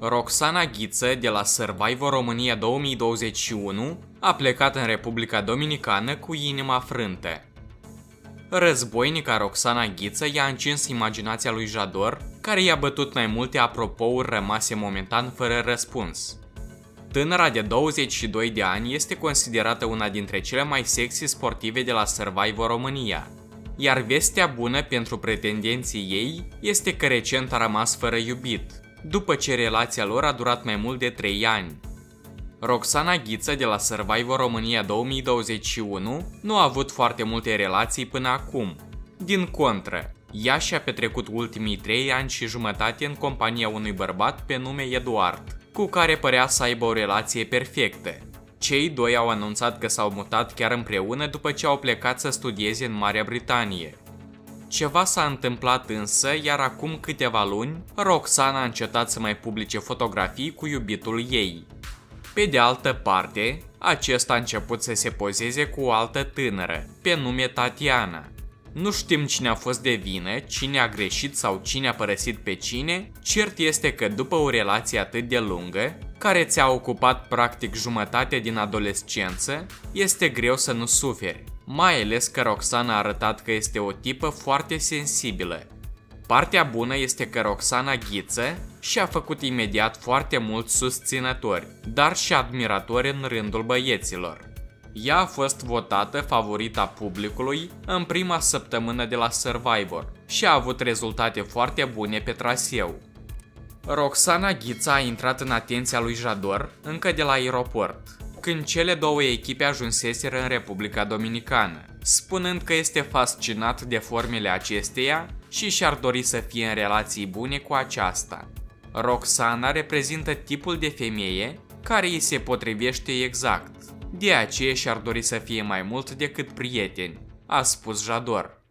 Roxana Ghiță de la Survivor România 2021 a plecat în Republica Dominicană cu inima frântă. Războinica Roxana Ghiță i-a încins imaginația lui Jador, care i-a bătut mai multe apropouri rămase momentan fără răspuns. Tânăra de 22 de ani este considerată una dintre cele mai sexy sportive de la Survivor România, iar vestea bună pentru pretendenții ei este că recent a rămas fără iubit, după ce relația lor a durat mai mult de 3 ani. Roxana Ghiță de la Survivor România 2021 nu a avut foarte multe relații până acum. Din contră, ea și-a petrecut ultimii 3 ani și jumătate în compania unui bărbat pe nume Eduard, cu care părea să aibă o relație perfectă. Cei doi au anunțat că s-au mutat chiar împreună după ce au plecat să studieze în Marea Britanie. Ceva s-a întâmplat însă, iar acum câteva luni, Roxana a încetat să mai publice fotografii cu iubitul ei. Pe de altă parte, acesta a început să se pozeze cu o altă tânără, pe nume Tatiana. Nu știm cine a fost de vină, cine a greșit sau cine a părăsit pe cine, cert este că după o relație atât de lungă, care ți-a ocupat practic jumătate din adolescență, este greu să nu suferi, mai ales că Roxana a arătat că este o tipă foarte sensibilă. Partea bună este că Roxana Ghiță și-a făcut imediat foarte mulți susținători, dar și admiratori în rândul băieților. Ea a fost votată favorita publicului în prima săptămână de la Survivor și a avut rezultate foarte bune pe traseu. Roxana Ghiță a intrat în atenția lui Jador încă de la aeroport, când cele două echipe ajunseseră în Republica Dominicană, spunând că este fascinat de formele acesteia și și-ar dori să fie în relații bune cu aceasta. Roxana reprezintă tipul de femeie care îi se potrivește exact, de aceea și-ar dori să fie mai mult decât prieteni, a spus Jador.